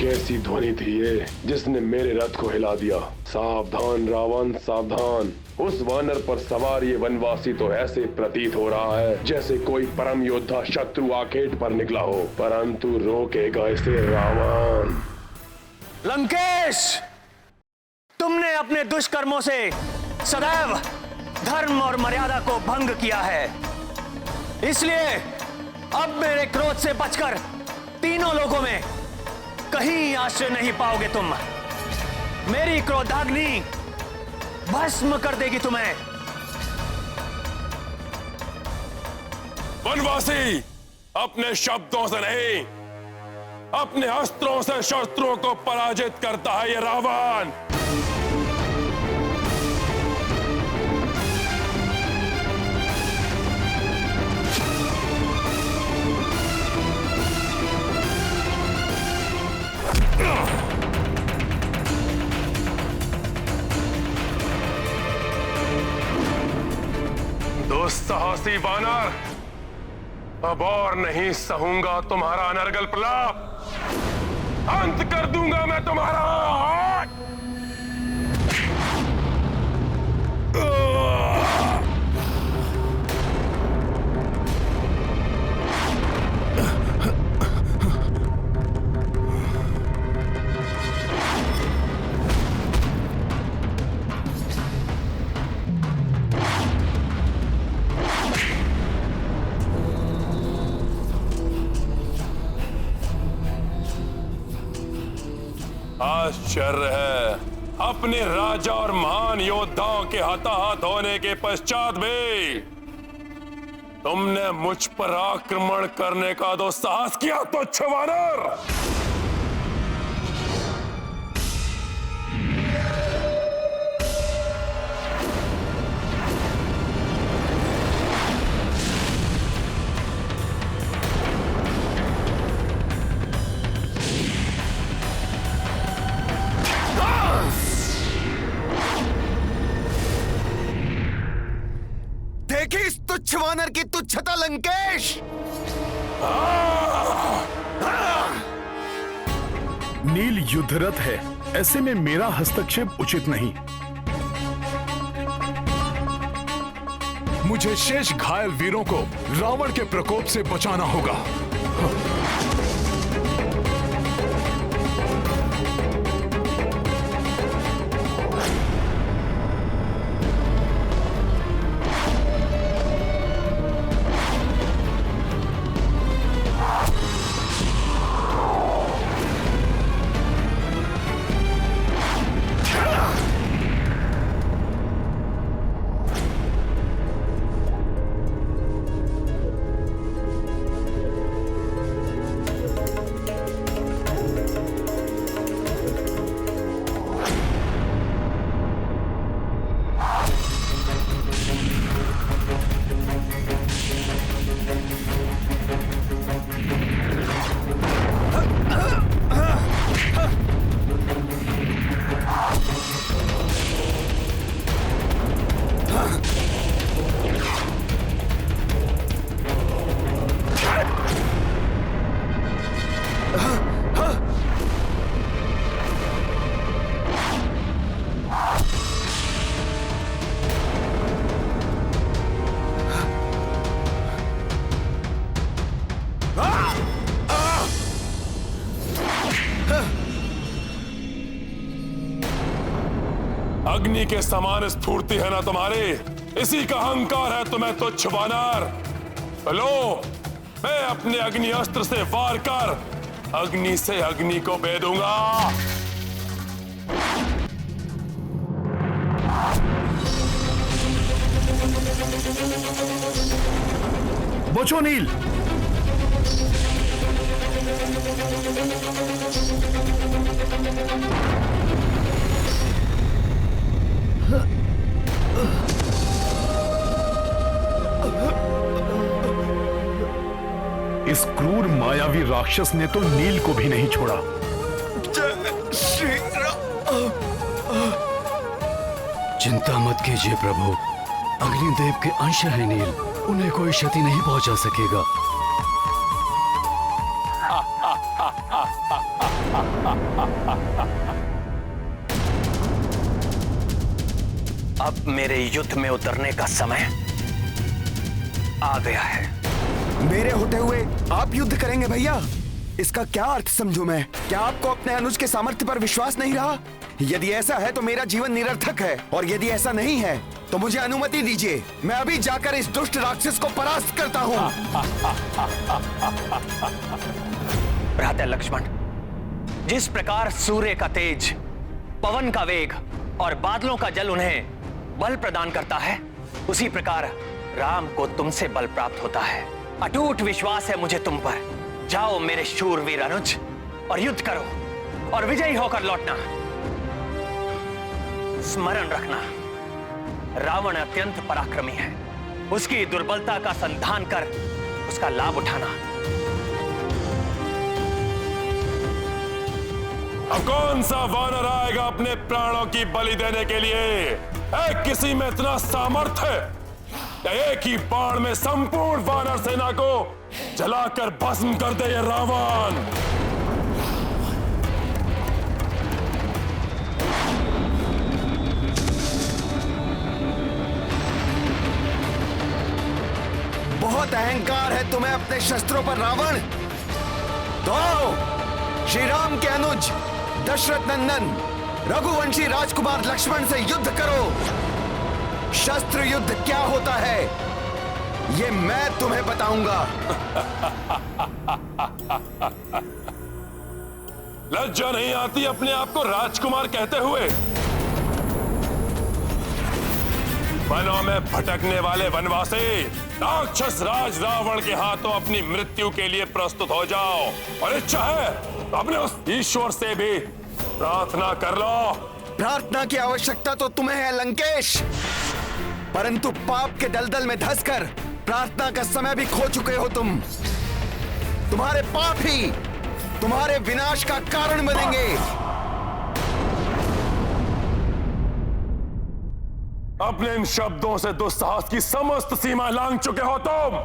कैसी ध्वनि थी ये जिसने मेरे रथ को हिला दिया। सावधान रावण सावधान, उस वानर पर सवार ये वनवासी तो ऐसे प्रतीत हो रहा है जैसे कोई परम योद्धा शत्रु आखेट पर निकला हो, परंतु रोकेगा इसे रावण। लंकेश, तुमने अपने दुष्कर्मों से सदैव धर्म और मर्यादा को भंग किया है, इसलिए अब मेरे क्रोध से बचकर तीनों लोगों में कहीं आश्रय नहीं पाओगे तुम। मेरी क्रोधाग्नि भस्म कर देगी तुम्हें। वनवासी, अपने शब्दों से नहीं, अपने अस्त्रों से शत्रुओं को पराजित करता है ये रावण। दुस्साहसी वानर, अब और नहीं सहूंगा तुम्हारा अनर्गल प्रलाप। अंत कर दूंगा मैं तुम्हारा। आश्चर्य है, अपने राजा और महान योद्धाओं के हताहत होने के पश्चात भी तुमने मुझ पर आक्रमण करने का दुस्साहस किया, तुच्छ वानर। देखी इस तुच्छ वानर की तुच्छता लंकेश। नील युद्धरत है, ऐसे में मेरा हस्तक्षेप उचित नहीं। मुझे शेष घायल वीरों को रावण के प्रकोप से बचाना होगा। अग्नि के समान स्फूर्ति है ना तुम्हारी, इसी का अहंकार है तुम्हें तुच्छ वानर। लो, मैं अपने अग्नि अस्त्र से वार कर अग्नि से अग्नि को भेदूंगा। बचो नील। इस क्रूर मायावी राक्षस ने तो नील को भी नहीं छोड़ा। चिंता मत कीजिए प्रभु, अग्निदेव के अंश है नील, उन्हें कोई क्षति नहीं पहुंचा सकेगा। अब मेरे युद्ध में उतरने का समय आ गया है। मेरे होते हुए आप युद्ध करेंगे भैया? इसका क्या अर्थ समझूं मैं? क्या आपको अपने अनुज के सामर्थ्य पर विश्वास नहीं रहा? यदि ऐसा है तो मेरा जीवन निरर्थक है, और यदि ऐसा नहीं है तो मुझे अनुमति दीजिए, मैं अभी जाकर इस दुष्ट राक्षस को परास्त करता हूँ। भ्राता लक्ष्मण, जिस प्रकार सूर्य का तेज, पवन का वेग और बादलों का जल उन्हें बल प्रदान करता है, उसी प्रकार राम को तुमसे बल प्राप्त होता है। अटूट विश्वास है मुझे तुम पर। जाओ मेरे शूरवीर अनुज, और युद्ध करो और विजयी होकर लौटना। स्मरण रखना, रावण अत्यंत पराक्रमी है। उसकी दुर्बलता का संधान कर उसका लाभ उठाना। अब कौन सा वानर आएगा अपने प्राणों की बलि देने के लिए? किसी में इतना सामर्थ्य है एक ही बाण में संपूर्ण वानर सेना को जलाकर भस्म कर दे ये रावण। बहुत अहंकार है तुम्हें अपने शस्त्रों पर रावण। तो श्री राम के अनुज दशरथ नंदन रघुवंशी राजकुमार लक्ष्मण से युद्ध करो। शस्त्र युद्ध क्या होता है ये मैं तुम्हें बताऊंगा। लज्जा नहीं आती अपने आप को राजकुमार कहते हुए? वनों में भटकने वाले वनवासी, राक्षस राज रावण के हाथों अपनी मृत्यु के लिए प्रस्तुत हो जाओ, और इच्छा है तो अपने उस ईश्वर से भी प्रार्थना कर लो। प्रार्थना की आवश्यकता तो तुम्हें है लंकेश, परंतु पाप के दलदल में धंसकर प्रार्थना का समय भी खो चुके हो तुम। तुम्हारे पाप ही तुम्हारे विनाश का कारण बनेंगे। अपने इन शब्दों से दुस्साहस की समस्त सीमा लांघ चुके हो तुम।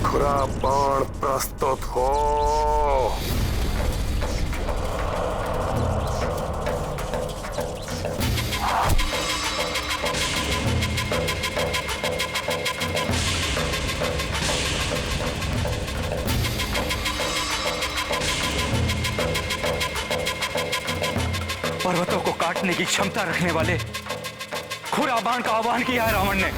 खुरा बाण प्रस्तुत हो। पर्वतों को काटने की क्षमता रखने वाले खुरा बाण का आह्वान किया है रावण ने।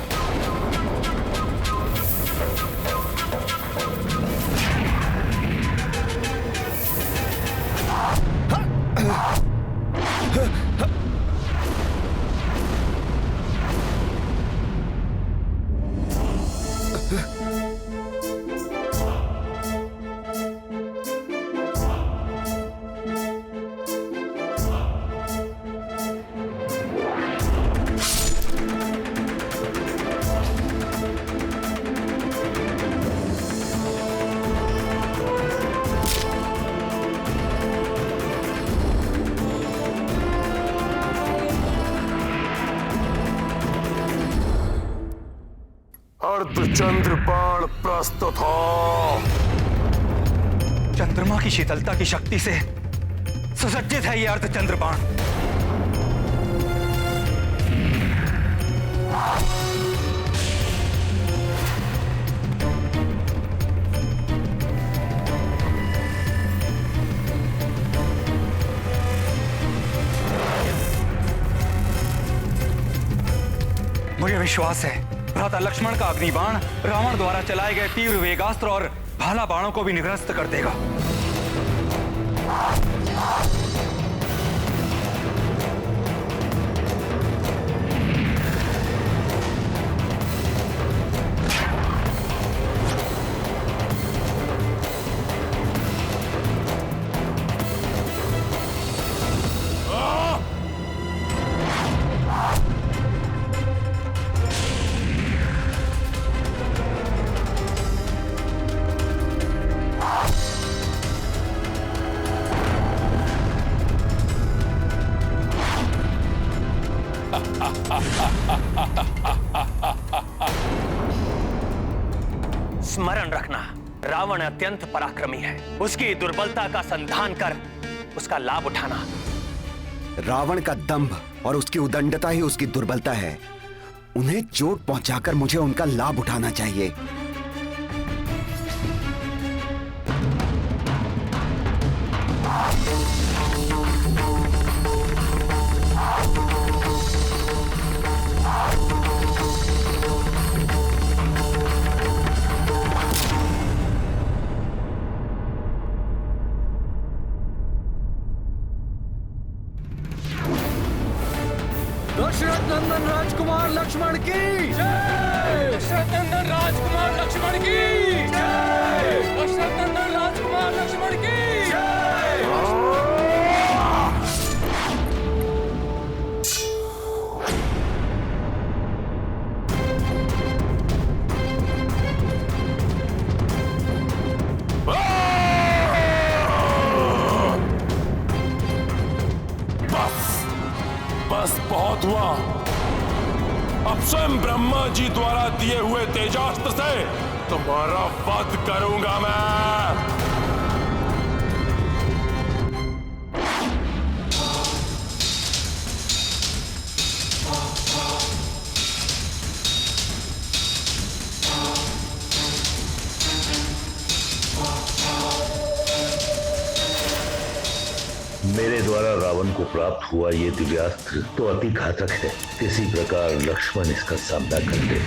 अर्धचंद्र बाण प्रस्तुत हो। चंद्रमा की शीतलता की शक्ति से सुसज्जित है यह अर्धचंद्र बाण। मुझे विश्वास है भ्राता लक्ष्मण का अग्निबाण रावण द्वारा चलाए गए तीव्र वेगास्त्र और भाला बाणों को भी निरस्त कर देगा। स्मरण रखना, रावण अत्यंत पराक्रमी है। उसकी दुर्बलता का संधान कर उसका लाभ उठाना। रावण का दंभ और उसकी उदंडता ही उसकी दुर्बलता है। उन्हें चोट पहुंचाकर मुझे उनका लाभ उठाना चाहिए। दशरथ नंदन राजकुमार लक्ष्मण की जय। दशरथ नंदन राजकुमार लक्ष्मण की जय। दशरथ नंदन राजकुमार लक्ष्मण की जय। बस बहुत हुआ। अब स्वयं ब्रह्मा जी द्वारा दिए हुए तेजास्त्र से तुम्हारा वध करूंगा मैं। मेरे द्वारा रावण को प्राप्त हुआ ये दिव्यास्त्र तो अति घातक है। किसी प्रकार लक्ष्मण इसका सामना कर ले।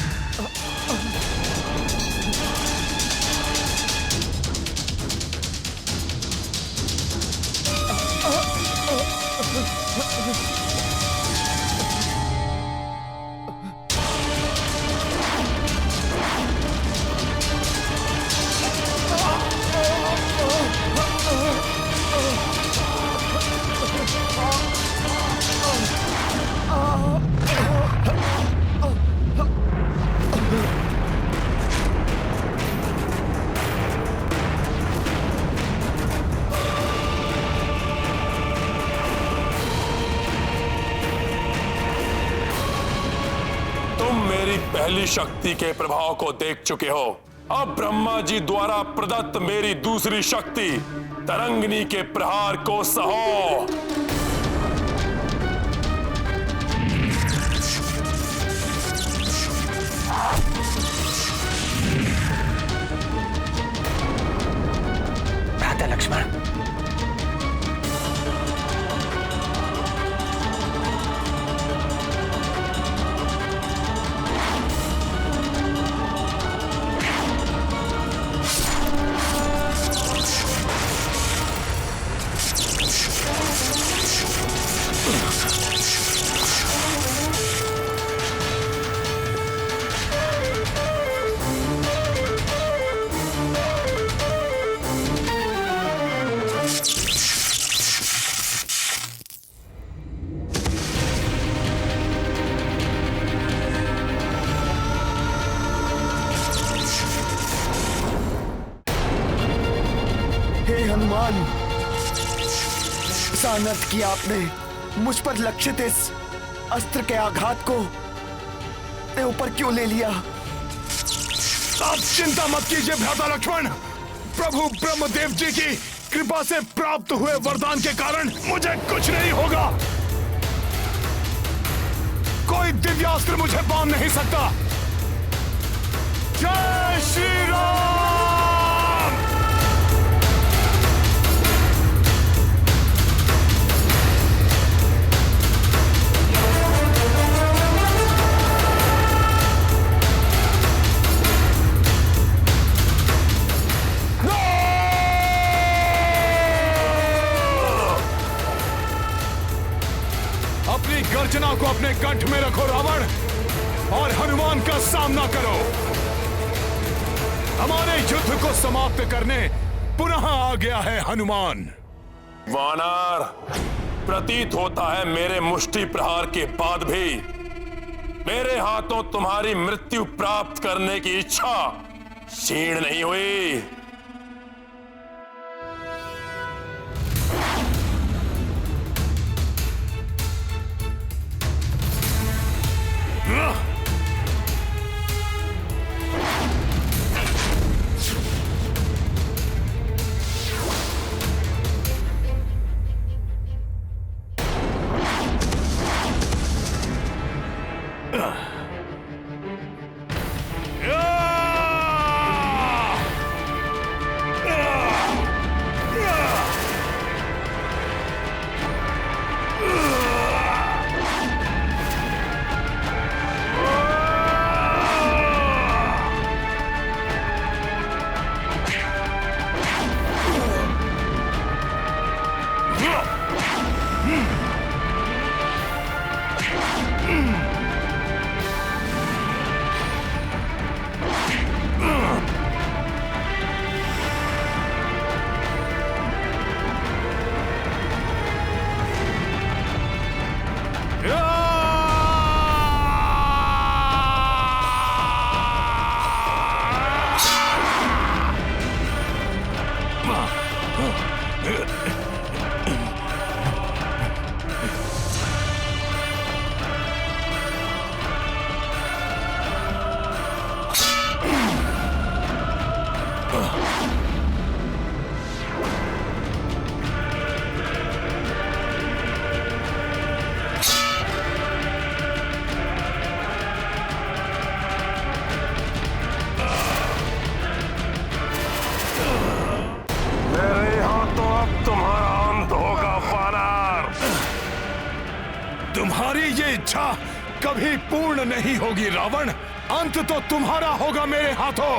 पहली शक्ति के प्रभाव को देख चुके हो। अब ब्रह्मा जी द्वारा प्रदत्त मेरी दूसरी शक्ति तरंगिनी के प्रहार को सहो। भ्राता लक्ष्मण, हनुमान, सानर्थ किया आपने। मुझ पर लक्षित इस अस्त्र के आघात को ऊपर क्यों ले लिया? आप चिंता मत कीजिए भ्राता लक्ष्मण। प्रभु ब्रह्मदेव जी की कृपा से प्राप्त हुए वरदान के कारण मुझे कुछ नहीं होगा। कोई दिव्यास्त्र मुझे बांध नहीं सकता। जय श्री राम। अपनी गर्जना को अपने कंठ में रखो रावण, और हनुमान का सामना करो। हमारे युद्ध को समाप्त करने पुनः आ गया है हनुमान। वानर, प्रतीत होता है मेरे मुष्टि प्रहार के बाद भी मेरे हाथों तुम्हारी मृत्यु प्राप्त करने की इच्छा क्षीण नहीं हुई। तुम्हारी ये इच्छा कभी पूर्ण नहीं होगी रावण। अंत तो तुम्हारा होगा मेरे हाथों।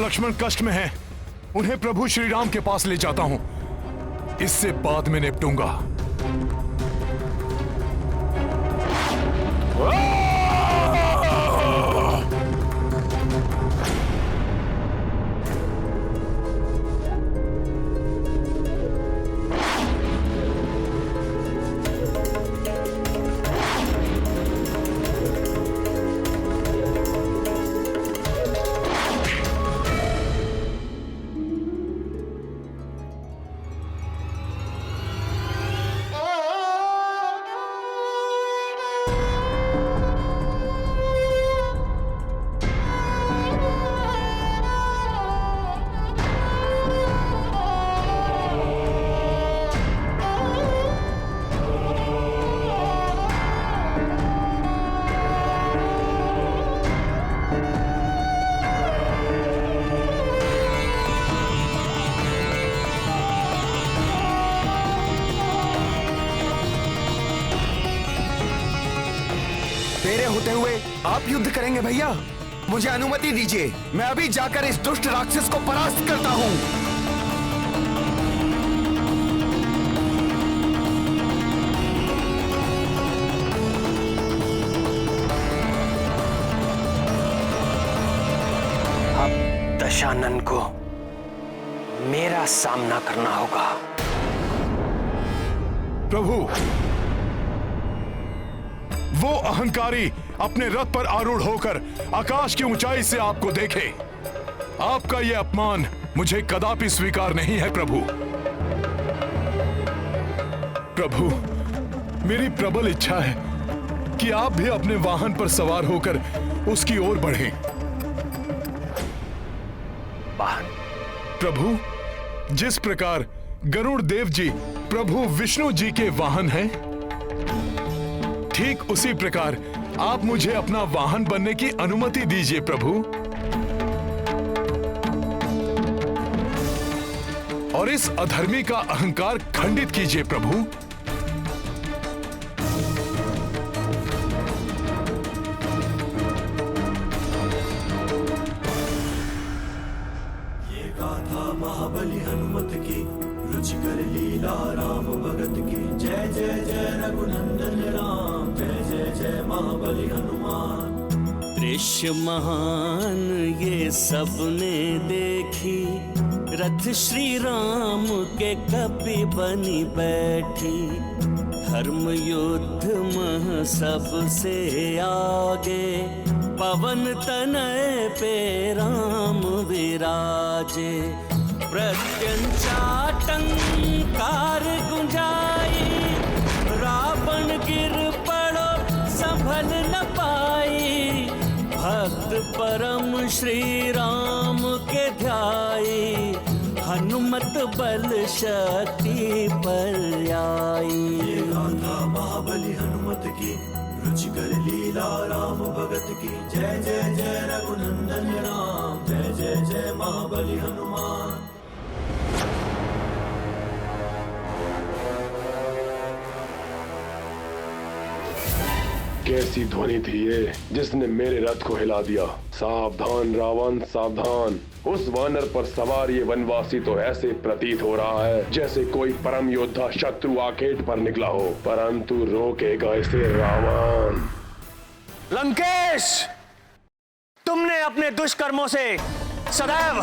लक्ष्मण कष्ट में हैं। उन्हें प्रभु श्री राम के पास ले जाता हूं। इससे बाद में निपटूंगा। मेरे होते हुए आप युद्ध करेंगे भैया? मुझे अनुमति दीजिए, मैं अभी जाकर इस दुष्ट राक्षस को परास्त करता हूं। अब दशानन को मेरा सामना करना होगा। प्रभु, वो अहंकारी अपने रथ पर आरूढ़ होकर आकाश की ऊंचाई से आपको देखे। आपका यह अपमान मुझे कदापि स्वीकार नहीं है प्रभु। प्रभु, मेरी प्रबल इच्छा है कि आप भी अपने वाहन पर सवार होकर उसकी ओर बढ़ें। वाहन? प्रभु, जिस प्रकार गरुड़ देव जी प्रभु विष्णु जी के वाहन हैं, ठीक उसी प्रकार आप मुझे अपना वाहन बनने की अनुमति दीजिए प्रभु। और इस अधर्मी का अहंकार खंडित कीजिए प्रभु। ये गाथा महाबली हनुमत की, रुचिकर लीला राम भगत की। जय जय जय रघुनंदन राम, जय जय जय महाबली हनुमान। दृश्य महान ये सबने देखी, रथ श्री राम के कपि बनी बैठी। धर्म युद्ध मह सबसे आगे, पवन तनय पे राम विराजे। प्रत्यंचाटंकार गुंजाई, रावण गिर पड़ो संभल न पाई। भक्त परम श्री राम के ध्याई, हनुमत बल शक्ति पर्यायी। ये गाथा महाबली हनुमत की, रुचिकर लीला राम भगत की। जय जय जय रघुनंदन राम, जय जय जय महाबली हनुमान। कैसी ध्वनि थी ये जिसने मेरे रथ को हिला दिया? सावधान रावण सावधान। उस वानर पर सवार ये वनवासी तो ऐसे प्रतीत हो रहा है जैसे कोई परम योद्धा शत्रु आखेट पर निकला हो, परंतु रोकेगा इसे रावण। लंकेश, तुमने अपने दुष्कर्मों से सदैव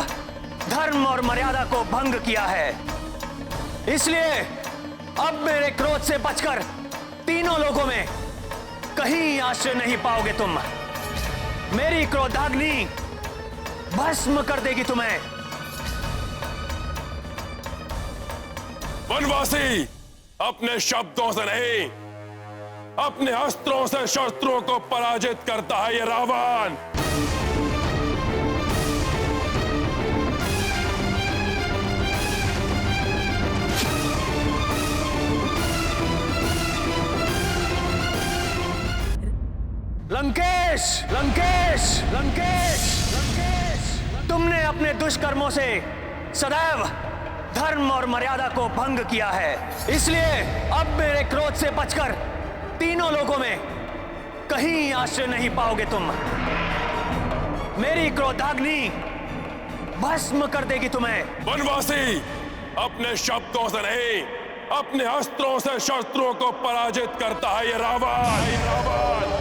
धर्म और मर्यादा को भंग किया है, इसलिए अब मेरे क्रोध से बचकर तीनों लोगों में कहीं आश्रय नहीं पाओगे तुम। मेरी क्रोधाग्नि भस्म कर देगी तुम्हें। वनवासी अपने शब्दों से नहीं, अपने अस्त्रों से शत्रुओं को पराजित करता है ये रावण। लंकेश, लंकेश, लंकेश, लंकेश, तुमने अपने दुष्कर्मों से सदैव धर्म और मर्यादा को भंग किया है, इसलिए अब मेरे क्रोध से बचकर तीनों लोगों में कहीं आश्रय नहीं पाओगे तुम। मेरी क्रोधाग्नि भस्म कर देगी तुम्हें। वनवासी अपने शब्दों से नहीं, अपने अस्त्रों से शत्रुओं को पराजित करता है ये रावण।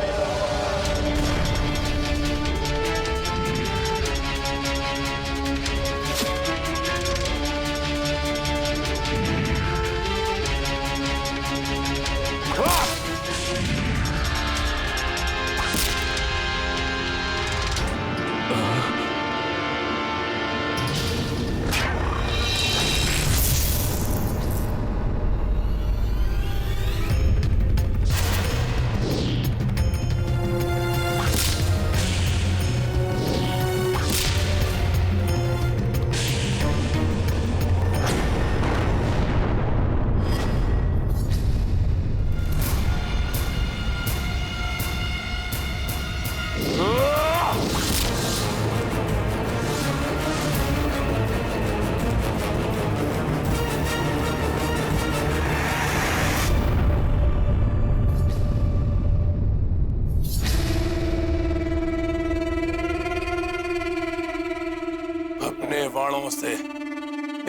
बाणों से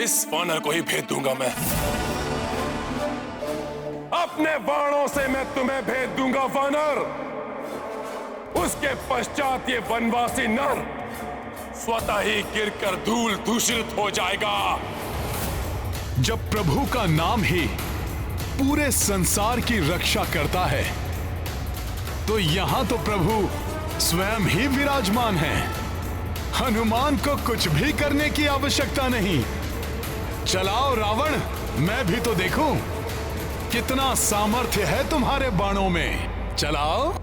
इस वानर को ही भेद दूंगा मैं। अपने बाणों से मैं तुम्हें भेद दूंगा वानर। उसके पश्चात ये वनवासी नर स्वतः ही गिरकर धूल दूषित हो जाएगा। जब प्रभु का नाम ही पूरे संसार की रक्षा करता है, तो यहां तो प्रभु स्वयं ही विराजमान है। हनुमान को कुछ भी करने की आवश्यकता नहीं। चलाओ रावण, मैं भी तो देखूं कितना सामर्थ्य है तुम्हारे बाणों में। चलाओ।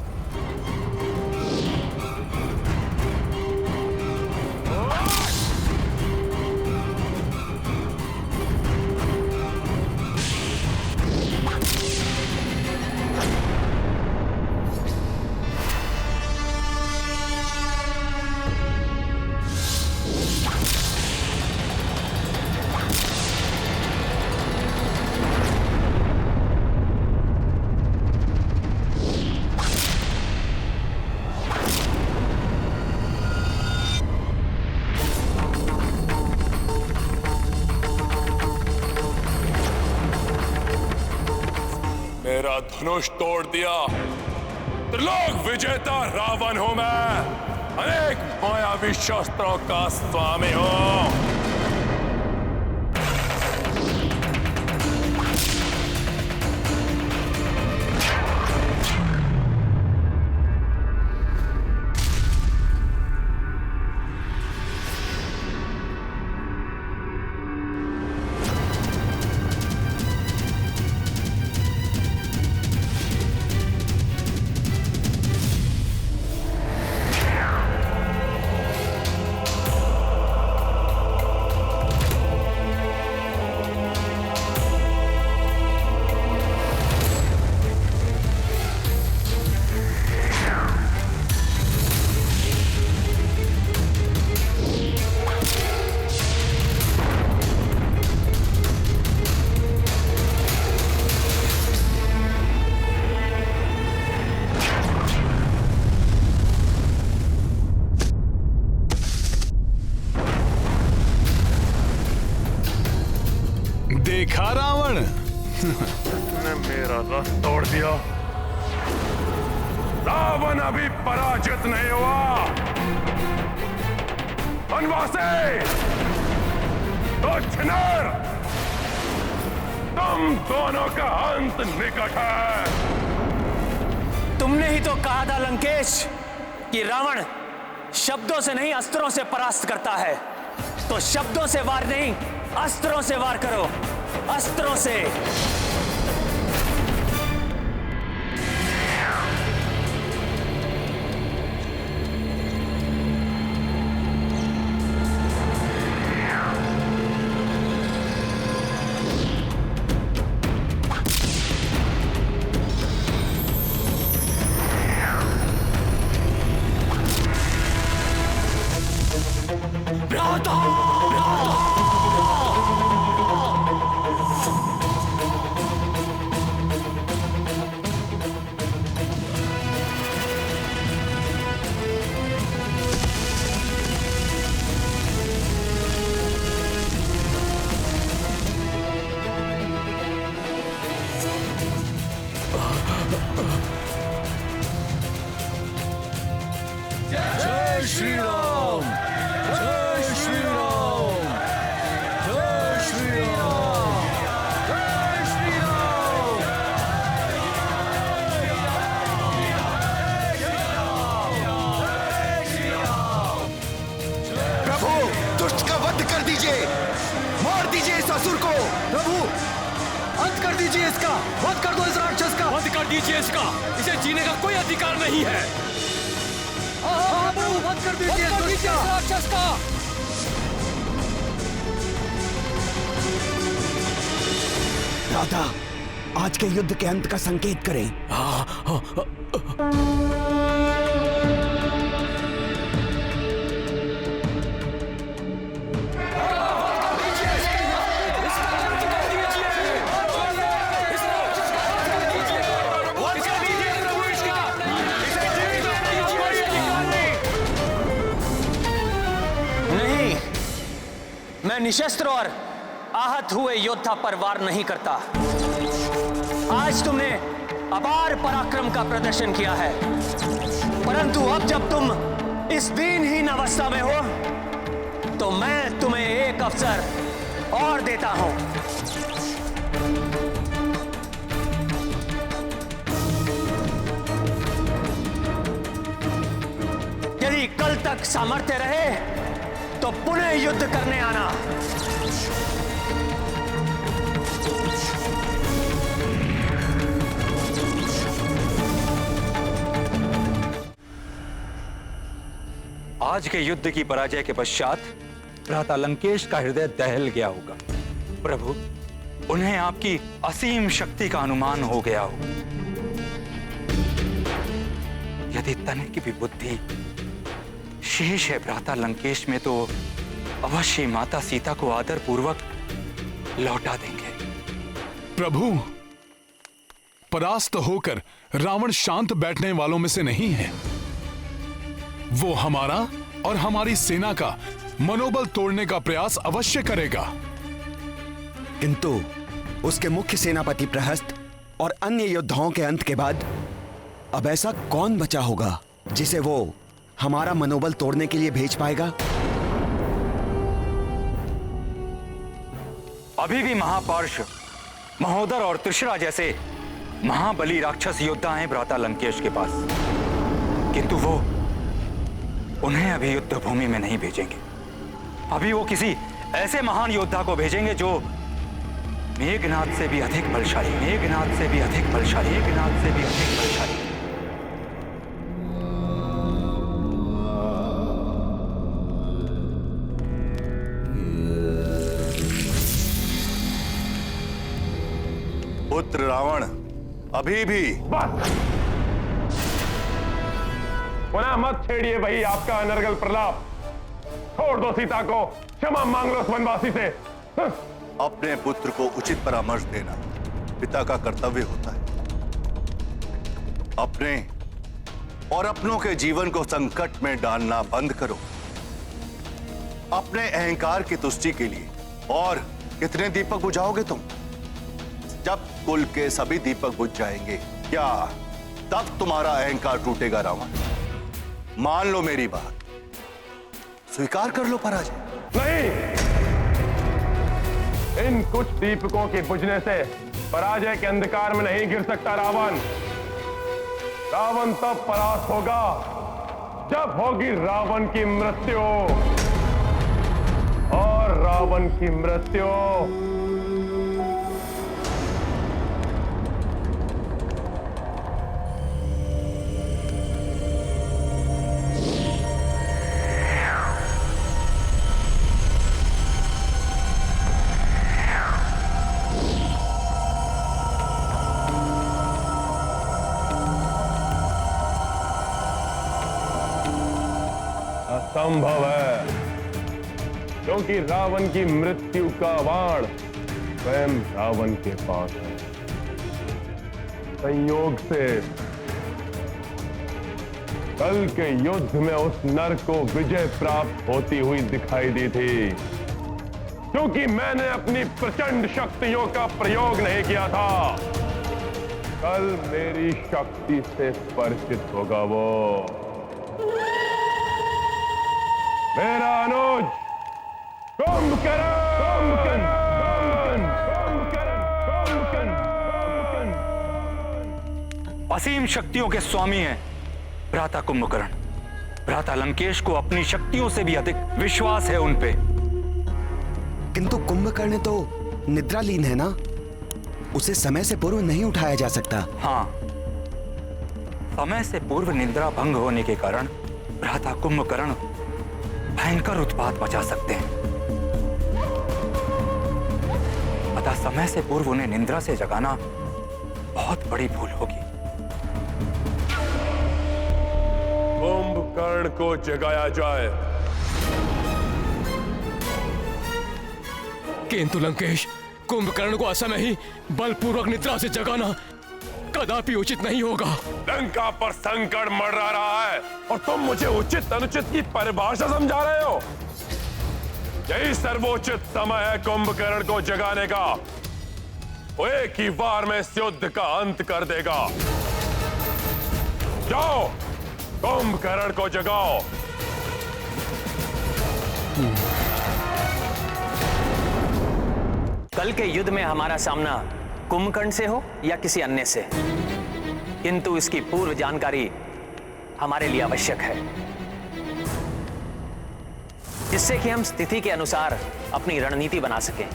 मेरा धनुष तोड़ दिया। त्रिलोक विजेता रावण हूं मैं, अनेक मायावी शस्त्रों का स्वामी हूं। छोड़ दिया। रावण अभी पराजित नहीं हुआ। वनवासी, तो छिनार, तुम दोनों का अंत निकट है। तुमने ही तो कहा था लंकेश कि रावण शब्दों से नहीं अस्त्रों से परास्त करता है, तो शब्दों से वार नहीं अस्त्रों से वार करो, अस्त्रों से। इसे जीने का कोई अधिकार नहीं है। वध कर दीजिए इस राक्षस का। राधा, आज के युद्ध के अंत का संकेत करें। मैं निशस्त्र और आहत हुए योद्धा पर वार नहीं करता। आज तुमने अपार पराक्रम का प्रदर्शन किया है, परंतु अब जब तुम इस दीनहीन अवस्था में हो, तो मैं तुम्हें एक अवसर और देता हूं। यदि कल तक सामर्थ्य रहे तो पुनः युद्ध करने आना। आज के युद्ध की पराजय के पश्चात भ्राता लंकेश का हृदय दहल गया होगा। प्रभु, उन्हें आपकी असीम शक्ति का अनुमान हो गया हो। यदि तनिक की भी बुद्धि शेष है भ्राता लंकेश में, तो अवश्य माता सीता को आदर पूर्वक लौटा देंगे। प्रभु, परास्त होकर रावण शांत बैठने वालों में से नहीं है। वो हमारा और हमारी सेना का मनोबल तोड़ने का प्रयास अवश्य करेगा। किंतु उसके मुख्य सेनापति प्रहस्त और अन्य योद्धाओं के अंत के बाद अब ऐसा कौन बचा होगा जिसे वो हमारा मनोबल तोड़ने के लिए भेज पाएगा? अभी भी महापार्श, महोदर और त्रिशरा जैसे महाबली राक्षस योद्धा हैं भ्राता लंकेश के पास, किंतु वो उन्हें अभी युद्ध भूमि में नहीं भेजेंगे। अभी वो किसी ऐसे महान योद्धा को भेजेंगे जो मेघनाद से भी अधिक बलशाली, मेघनाद से भी अधिक बलशाली, मेघनाद से भी अधिक बलशाली। पुत्र रावण, अभी भी बस, पुनः मत छेड़िए वही आपका अनर्गल प्रलाप। छोड़ दो सीता को, क्षमा मांग लो उस वनवासी से। अपने पुत्र को उचित परामर्श देना पिता का कर्तव्य होता है। अपने और अपनों के जीवन को संकट में डालना बंद करो। अपने अहंकार की तुष्टि के लिए और कितने दीपक बुझाओगे तुम? जब कुल के सभी दीपक बुझ जाएंगे, क्या तब तुम्हारा अहंकार टूटेगा रावण? मान लो मेरी बात, स्वीकार कर लो पराजय। नहीं, इन कुछ दीपकों के बुझने से पराजय के अंधकार में नहीं गिर सकता रावण। रावण तब परास्त होगा जब होगी रावण की मृत्यु, और रावण की मृत्यु असंभव है, क्योंकि रावण की मृत्यु का बाण स्वयं रावण के पास है। संयोग से कल के युद्ध में उस नर को विजय प्राप्त होती हुई दिखाई दी थी, क्योंकि मैंने अपनी प्रचंड शक्तियों का प्रयोग नहीं किया था। कल मेरी शक्ति से परिचित होगा वो, मेरा अनुज कुंभकर्ण। असीम शक्तियों के स्वामी हैं भ्राता कुंभकर्ण। भ्राता लंकेश को अपनी शक्तियों से भी अधिक विश्वास है उन पे। किंतु कुंभकर्ण तो निद्रालीन है ना, उसे समय से पूर्व नहीं उठाया जा सकता। हाँ, समय से पूर्व निद्रा भंग होने के कारण भ्राता कुंभकर्ण भयंकर उत्पात मचा सकते हैं। अतः समय से पूर्व उन्हें निद्रा से जगाना बहुत बड़ी भूल होगी। कुंभकर्ण को जगाया जाए। किंतु लंकेश, कुंभकर्ण को असमय ही बलपूर्वक निद्रा से जगाना कदापि उचित नहीं होगा। लंका पर संकट मंडरा रहा है और तुम मुझे उचित अनुचित की परिभाषा समझा रहे हो। यही सर्वोचित समय है कुंभकर्ण को जगाने का। वो एक ही बार में इस युद्ध का अंत कर देगा। जाओ, कुंभकर्ण को जगाओ। कल के युद्ध में हमारा सामना कुंभकर्ण से हो या किसी अन्य से, किंतु इसकी पूर्व जानकारी हमारे लिए आवश्यक है, जिससे कि हम स्थिति के अनुसार अपनी रणनीति बना सकें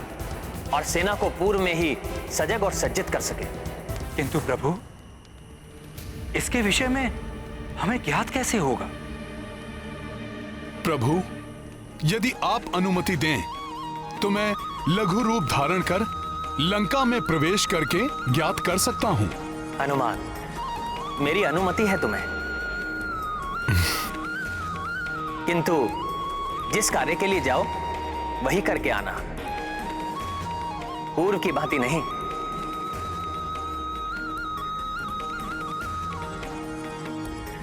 और सेना को पूर्व में ही सजग और सज्जित कर सकें। किंतु प्रभु, इसके विषय में हमें ज्ञात कैसे होगा? प्रभु, यदि आप अनुमति दें तो मैं लघु रूप धारण कर लंका में प्रवेश करके ज्ञात कर सकता हूं। हनुमान, मेरी अनुमति है तुम्हें, किंतु जिस कार्य के लिए जाओ वही करके आना, पूर्व की भांति नहीं।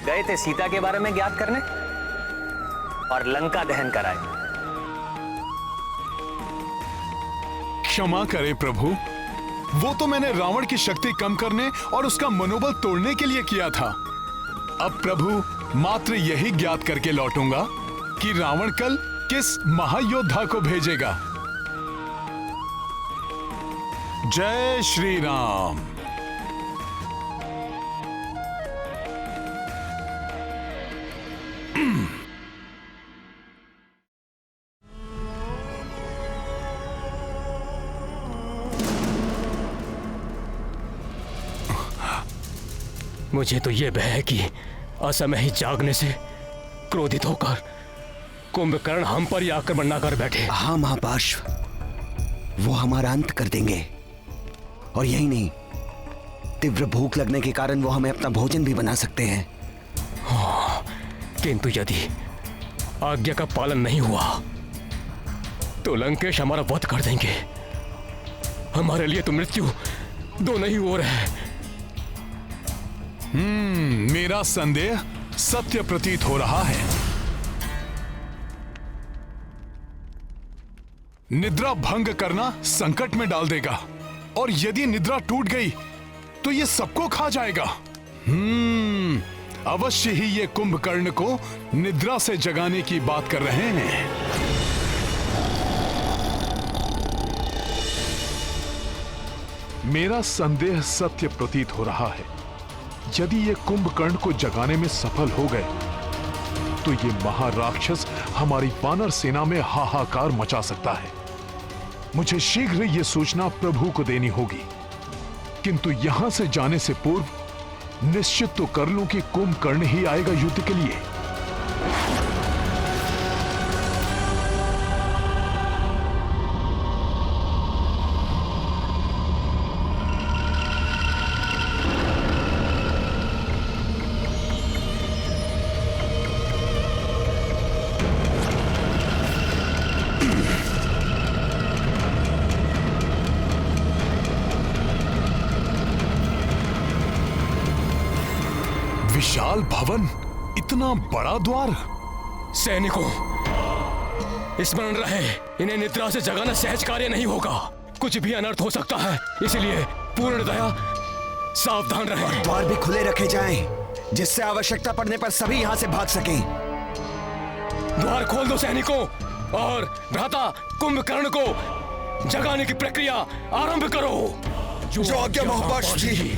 गए थे सीता के बारे में ज्ञात करने और लंका दहन कराए। क्षमा करें प्रभु, वो तो मैंने रावण की शक्ति कम करने और उसका मनोबल तोड़ने के लिए किया था। अब प्रभु मात्र यही ज्ञात करके लौटूंगा कि रावण कल किस महायोद्धा को भेजेगा। जय श्री राम। मुझे तो यह भय है कि असमय ही जागने से क्रोधित होकर कुंभकर्ण हम पर ही आक्रमण न कर बैठे। हाँ महापार्श्व, वो हमारा अंत कर देंगे। और यही नहीं, तीव्र भूख लगने के कारण वो हमें अपना भोजन भी बना सकते हैं। हाँ, किंतु यदि आज्ञा का पालन नहीं हुआ तो लंकेश हमारा वध कर देंगे। हमारे लिए तो मृत्यु दोनों ही ओर है। मेरा संदेह सत्य प्रतीत हो रहा है। निद्रा भंग करना संकट में डाल देगा, और यदि निद्रा टूट गई तो ये सबको खा जाएगा। अवश्य ही ये कुंभकर्ण को निद्रा से जगाने की बात कर रहे हैं। मेरा संदेह सत्य प्रतीत हो रहा है। यदि ये कुंभकर्ण को जगाने में सफल हो गए तो ये महाराक्षस हमारी वानर सेना में हाहाकार मचा सकता है। मुझे शीघ्र ये सूचना प्रभु को देनी होगी, किंतु यहां से जाने से पूर्व निश्चित तो कर लूं कि कुंभकर्ण ही आएगा युद्ध के लिए। विशाल भवन, इतना बड़ा द्वार। सैनिकों, स्मरण रहे, इन्हें निद्रा से जगाना सहज कार्य नहीं होगा। कुछ भी अनर्थ हो सकता है, इसलिए पूर्णतया सावधान रहें। द्वार भी खुले रखे जाएं, जिससे आवश्यकता पड़ने पर सभी यहां से भाग सकें। द्वार खोल दो सैनिकों, और भ्राता कुंभकर्ण को जगाने की प्रक्रिया आरंभ करो। जो आज्ञा महापार्षद जी।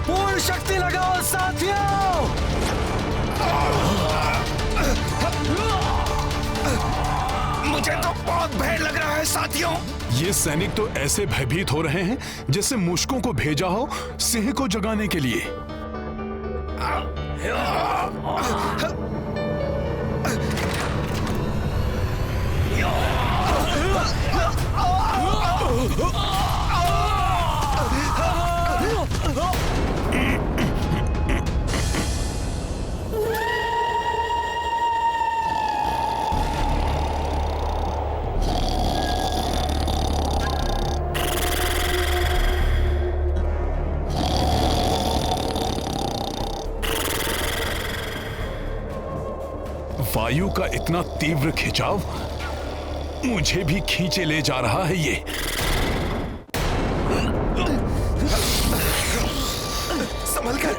पूर्ण शक्ति लगाओ साथियों। मुझे तो बहुत भय लग रहा है साथियों। ये सैनिक तो ऐसे भयभीत हो रहे हैं जैसे मूषकों को भेजा हो सिंह को जगाने के लिए। वायु का इतना तीव्र खिंचाव मुझे भी खींचे ले जा रहा है। ये संभल कर।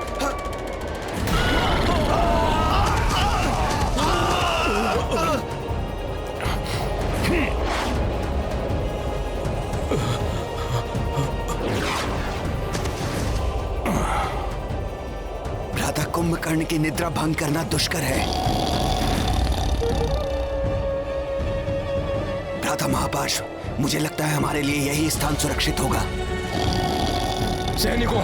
भ्राता कुंभकर्ण की निद्रा भंग करना दुष्कर है। भ्राता महापार्षद, मुझे लगता है हमारे लिए यही स्थान सुरक्षित होगा। सैनिकों,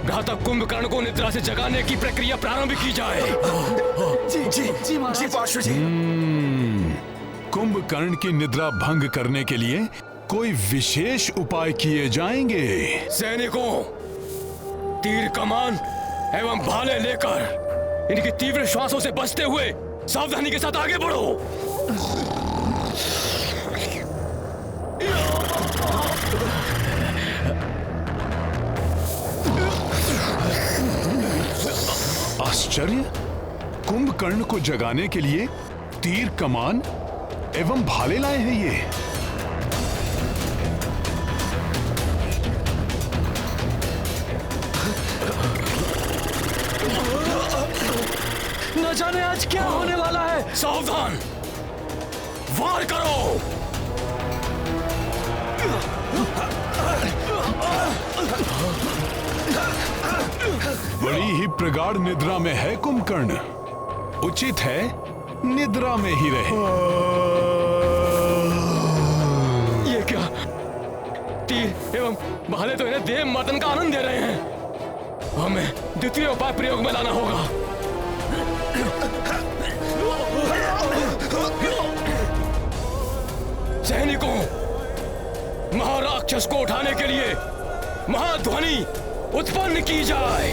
भ्राता कुंभकर्ण को निद्रा से जगाने की प्रक्रिया प्रारंभ की जाए। जी पार्षद जी। कुंभकर्ण की निद्रा भंग करने के लिए कोई विशेष उपाय किए जाएंगे। सैनिकों, तीर कमान एवं भाले लेकर इनकी तीव्र श्वासों से बचते हुए सावधानी के साथ आगे बढ़ो। आश्चर्य, कुंभकर्ण को जगाने के लिए तीर कमान एवं भाले लाए हैं ये। न जाने आज क्या होने वाला है। सावधान, वार करो। बड़ी ही प्रगाढ़ निद्रा में है कुंभकर्ण। उचित है निद्रा में ही रहे। ये क्या? तीर एवं भाले तो इन्हें देव मर्दन का आनंद दे रहे हैं। हमें द्वितीय उपाय प्रयोग में लाना होगा। सैनिकों, महाराक्षस को उठाने के लिए महाध्वनि उत्पन्न की जाए।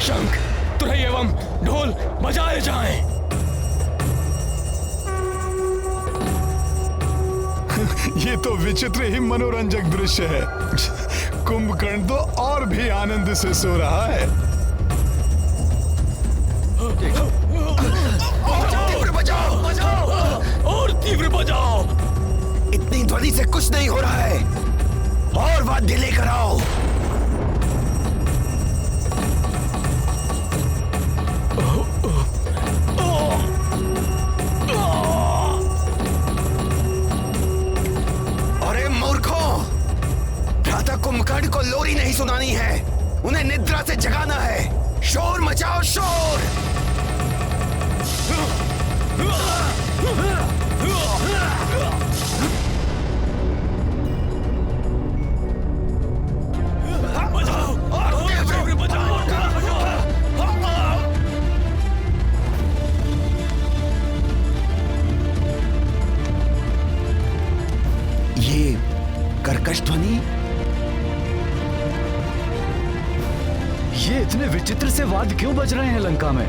शंख तुरही एवं ढोल बजाए जाएं। ये तो विचित्र ही मनोरंजक दृश्य है। कुंभकर्ण तो और भी आनंद से सो रहा है। तीव्र बजाओ, और तीव्र बजाओ। इतनी ध्वनि से कुछ नहीं हो रहा है, और वाद्य लेकर आओ। अरे मूर्खों, भ्राता कुंभकर्ण को लोरी नहीं सुनानी है, उन्हें निद्रा से जगाना है। शोर मचाओ, शोर। ये कर्कश ध्वनि, ये इतने विचित्र से वाद्य क्यों बज रहे हैं लंका में?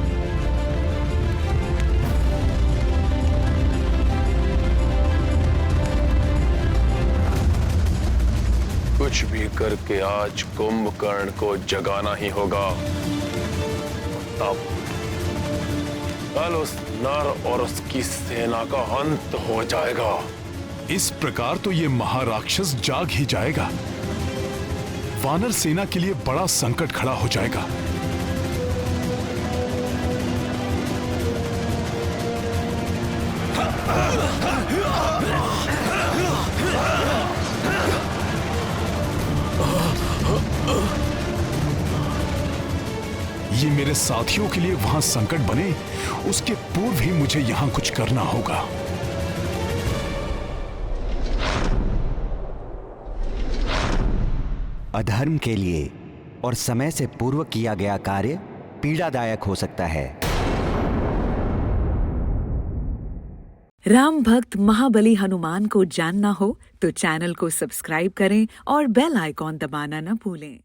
कुछ भी करके आज कुंभकर्ण को जगाना ही होगा। तब कल उस नर और उसकी सेना का अंत हो जाएगा। इस प्रकार तो ये महाराक्षस जाग ही जाएगा। वानर सेना के लिए बड़ा संकट खड़ा हो जाएगा। ये मेरे साथियों के लिए वहां संकट बने, उसके पूर्व ही मुझे यहां कुछ करना होगा। अधर्म के लिए और समय से पूर्व किया गया कार्य पीड़ादायक हो सकता है। राम भक्त महाबली हनुमान को जानना हो तो चैनल को सब्सक्राइब करें और बेल आइकॉन दबाना न भूलें।